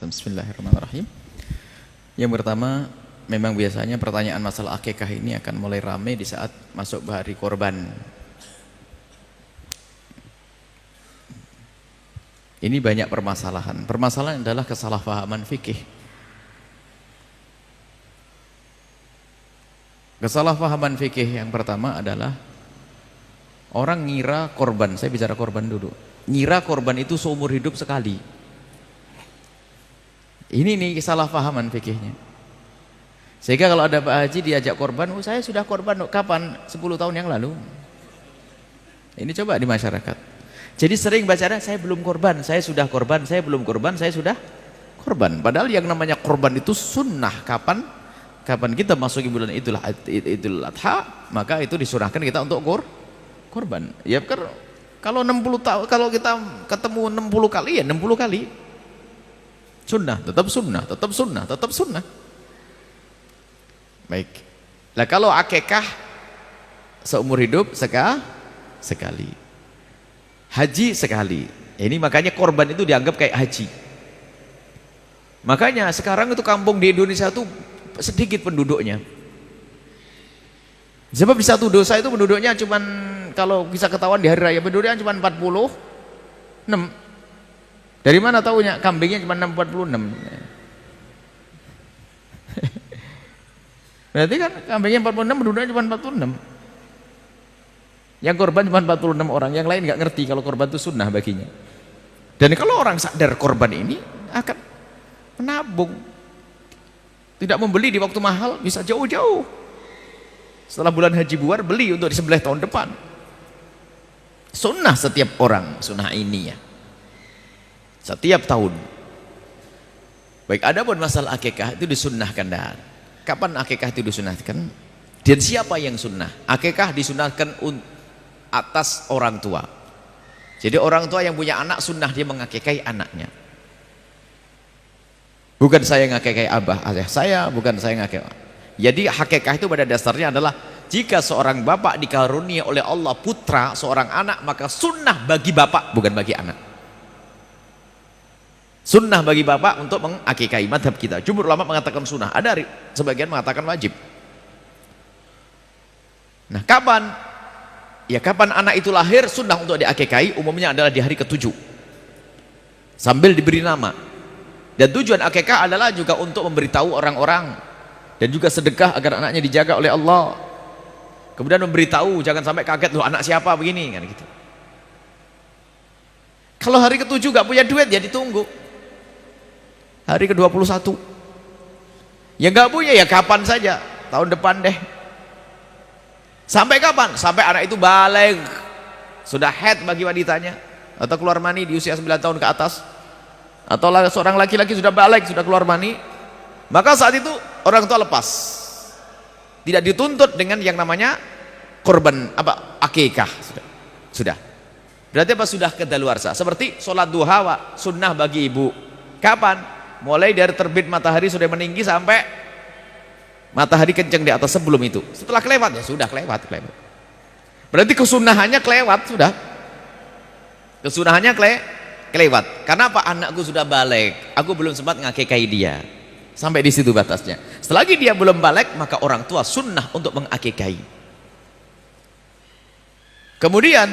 Bismillahirrahmanirrahim. Yang pertama, memang biasanya pertanyaan masalah akikah ini akan mulai ramai di saat masuk hari korban. Ini banyak permasalahan. Permasalahan adalah kesalahpahaman fikih. Kesalahpahaman fikih yang pertama adalah orang ngira korban, saya bicara korban dulu. Ngira korban itu seumur hidup sekali. Ini nih kesalahpahaman fikihnya. Sehingga kalau ada Pak Haji diajak korban, oh saya sudah korban, kapan? 10 tahun yang lalu. Ini coba di masyarakat. Jadi sering baca, saya belum korban, saya sudah korban, saya belum korban, saya sudah korban. Padahal yang namanya korban itu sunnah. Kapan kita masuki bulan Idul Adha, maka itu disunahkan kita untuk korban. Ya kalau 60 tahun, kalau kita ketemu 60 kali ya 60 kali. Sunnah, tetap sunnah, tetap sunnah, tetap sunnah. Baik. Nah kalau akikah seumur hidup sekali. Haji sekali. Ini makanya korban itu dianggap kayak haji. Makanya sekarang itu kampung di Indonesia itu sedikit penduduknya. Sebab di satu dosa itu penduduknya cuman, kalau bisa ketahuan di hari raya, penduduknya cuma 46. Dari mana tahunya? Kambingnya cuma 46. Berarti kan kambingnya 46, penduduknya cuma 46. Yang korban cuma 46 orang, yang lain nggak ngerti kalau korban itu sunnah baginya. Dan kalau orang sadar korban ini akan menabung, tidak membeli di waktu mahal, bisa jauh-jauh. Setelah bulan haji buar, beli untuk disembelih tahun depan. Sunnah setiap orang, sunnah ini ya. Setiap tahun. Baik, ada pun masalah akikah itu disunnahkan dah. Kapan akikah itu disunnahkan? Dan siapa yang sunnah? Akikah disunnahkan atas orang tua. Jadi orang tua yang punya anak sunnah dia mengakikahi anaknya. Bukan saya ngakikahi abah ayah saya, bukan saya ngakikahi. Jadi akikah itu pada dasarnya adalah jika seorang bapak dikarunia oleh Allah putra seorang anak, maka sunnah bagi bapak, bukan bagi anak. Sunnah bagi bapak untuk mengakikahi. Madhab kita, jumhur ulama mengatakan sunnah, ada sebagian mengatakan wajib. Nah kapan? Ya kapan anak itu lahir, sunnah untuk diakikahi umumnya adalah di hari ke-7 sambil diberi nama. Dan tujuan akikah adalah juga untuk memberitahu orang-orang dan juga sedekah agar anaknya dijaga oleh Allah. Kemudian memberitahu, jangan sampai kaget, loh anak siapa begini kan gitu. Kalau hari ke-7 gak punya duit ya ditunggu hari ke-21. yang gak punya ya kapan saja, tahun depan deh. Sampai kapan? Sampai anak itu balik, sudah haid bagi wanitanya, atau keluar mani di usia 9 tahun ke atas, atau seorang laki-laki sudah balik, sudah keluar mani, maka saat itu orang tua lepas, tidak dituntut dengan yang namanya korban akikah. Sudah berarti sudah kedaluarsa. Seperti sholat duha sunnah bagi ibu. Kapan? Mulai dari terbit matahari sudah meninggi sampai matahari kencang di atas, sebelum itu. Setelah kelewat ya sudah kelewat. Berarti kesunahannya kelewat sudah. Kesunahannya kelewat. Karena apa? Anakku sudah balik, aku belum sempat ngakikahi dia. Sampai di situ batasnya. Selagi dia belum balik, maka orang tua sunnah untuk mengakikahi. Kemudian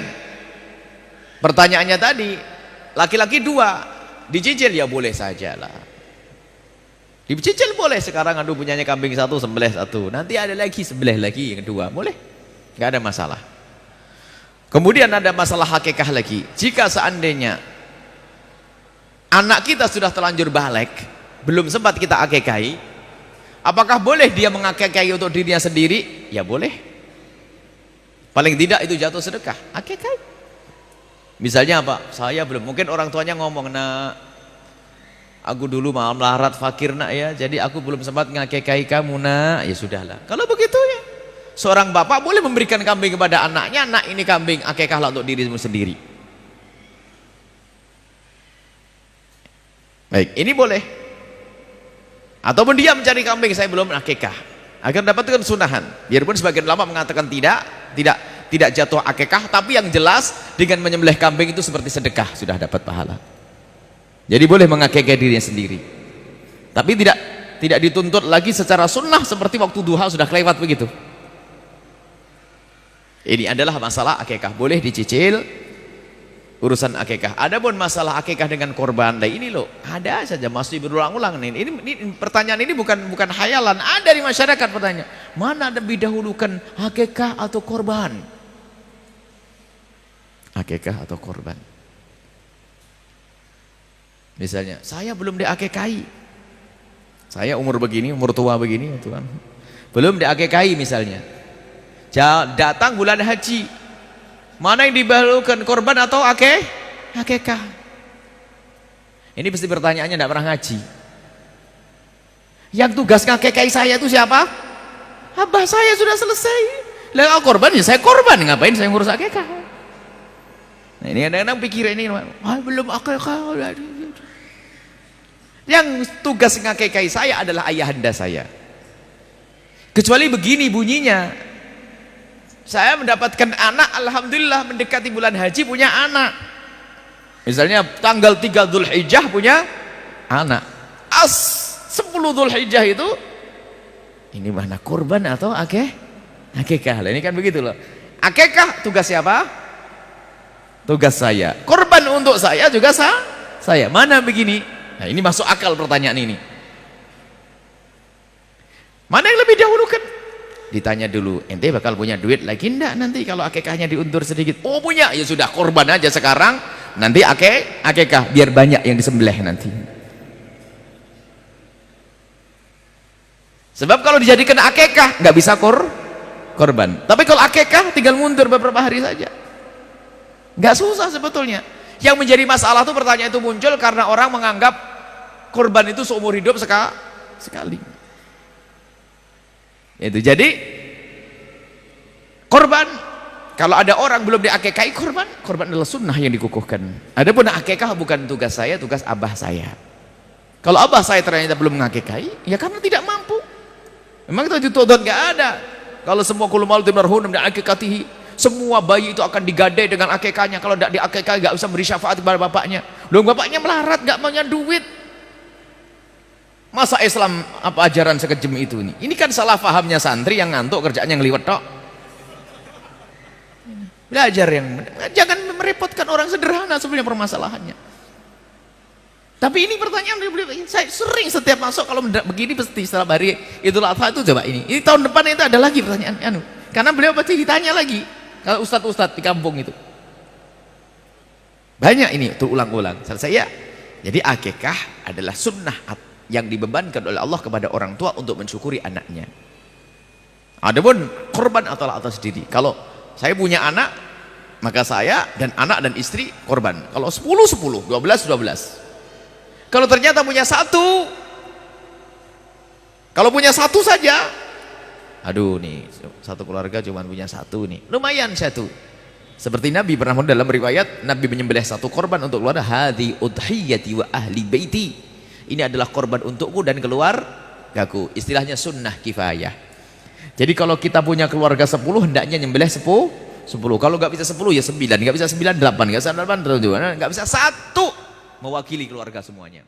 pertanyaannya tadi, laki-laki 2 dicicil ya boleh sajalah. Dicicil boleh, sekarang aduh punyanya kambing 1 sembelih 1, nanti ada lagi sembelih lagi yang kedua, boleh, nggak ada masalah. Kemudian ada masalah akikah lagi. Jika seandainya anak kita sudah terlanjur balik, belum sempat kita akikahi, apakah boleh dia mengakikahi untuk dirinya sendiri? Ya boleh. Paling tidak itu jatuh sedekah, akikahi. Misalnya apa? Saya belum, mungkin orang tuanya ngomong, nah aku dulu melarat fakir nak ya, jadi aku belum sempat ngakikahi kamu nak. Ya sudahlah, kalau begitu ya seorang bapak boleh memberikan kambing kepada anaknya, nak ini kambing, akikahlah untuk dirimu sendiri. Baik, ini boleh. Ataupun dia mencari kambing, saya belum akikah, agar dapatkan sunahan. Biarpun sebagian ulama mengatakan tidak jatuh akikah, tapi yang jelas dengan menyembelih kambing itu seperti sedekah, sudah dapat pahala. Jadi boleh mengakikah dirinya sendiri. Tapi tidak dituntut lagi secara sunnah seperti waktu duha sudah kelewat begitu. Ini adalah masalah akikah, boleh dicicil urusan akikah. Adapun masalah akikah dengan korban, nah ini loh ada saja masih berulang-ulang nih. Ini pertanyaan ini bukan hayalan, ada di masyarakat pertanyaan. Mana lebih dahulukan akikah atau korban? Akikah atau korban? Misalnya, saya belum diakikahi. Saya umur begini, umur tua begini, Tuhan. Belum diakikahi misalnya. Datang bulan haji. Mana yang didahulukan, korban atau akikah? Ini pasti pertanyaannya tidak pernah ngaji. Yang tugas ngakikahi saya itu siapa? Abah saya sudah selesai. Lah korban ya saya korban, ngapain saya ngurus akikah? Nah, ini kadang-kadang pikir ini, belum akikah. Yang tugas ngakikahi saya adalah ayahanda saya. Kecuali begini bunyinya, saya mendapatkan anak, alhamdulillah mendekati bulan haji punya anak. Misalnya tanggal 3 Dzulhijjah punya anak. 10 Dzulhijjah itu ini mana kurban atau akikah? Ini kan begitu loh. Akikah tugas siapa? Tugas saya. Kurban untuk saya juga saya. Mana begini? Nah, ini masuk akal pertanyaan ini. Mana yang lebih dahulukan? Ditanya dulu, ente bakal punya duit lagi enggak nanti kalau akikahnya diundur sedikit? Oh punya, ya sudah korban aja sekarang, nanti akikah biar banyak yang disembelih nanti. Sebab kalau dijadikan akikah nggak bisa korban. Tapi kalau akikah tinggal mundur beberapa hari saja, nggak susah sebetulnya. Yang menjadi masalah tuh pertanyaan itu muncul karena orang menganggap korban itu seumur hidup sekali. Itu jadi korban, kalau ada orang belum diakikahi korban adalah sunnah yang dikukuhkan. Adapun akikah bukan tugas saya, tugas abah saya. Kalau abah saya ternyata belum mengakikahi, ya karena tidak mampu. Memang itu dituntut nggak ada. Kalau semua kullu mauludin marhunun dan akikatihi, semua bayi itu akan digadai dengan akikahnya. Kalau tidak diakikahi nggak bisa beri syafaat kepada bapaknya. Loh bapaknya melarat, nggak punya duit. Masa Islam apa ajaran sekejam itu nih? Ini kan salah fahamnya santri yang ngantuk kerjaannya ngeliwet tok. Belajar yang jangan merepotkan orang, sederhana sebenarnya permasalahannya. Tapi ini pertanyaan saya sering setiap masuk kalau begini pasti setelah hari Idul Adha itu coba ini tahun depan itu ada lagi pertanyaan karena beliau pasti ditanya lagi kalau ustadz-ustadz di kampung itu banyak ini terulang-ulang. Selesai ya. Jadi akikah adalah sunnah yang dibebankan oleh Allah kepada orang tua untuk mensyukuri anaknya. Adapun korban adalah atas diri. Kalau saya punya anak, maka saya dan anak dan istri korban. Kalau 10, 12 Kalau ternyata punya satu, kalau punya satu saja, aduh nih satu keluarga cuma punya satu nih, lumayan satu. Seperti Nabi pernah dalam riwayat, Nabi menyembelih satu korban untuk keluarga, hadhi udhiyati wa ahli baiti. Ini adalah korban untukku dan keluargaku. Istilahnya sunnah kifayah. Jadi kalau kita punya keluarga 10, hendaknya nyembelih 10. Kalau nggak bisa 10 ya 9, nggak bisa 9 8, nggak bisa 8 nggak bisa 1 mewakili keluarga semuanya.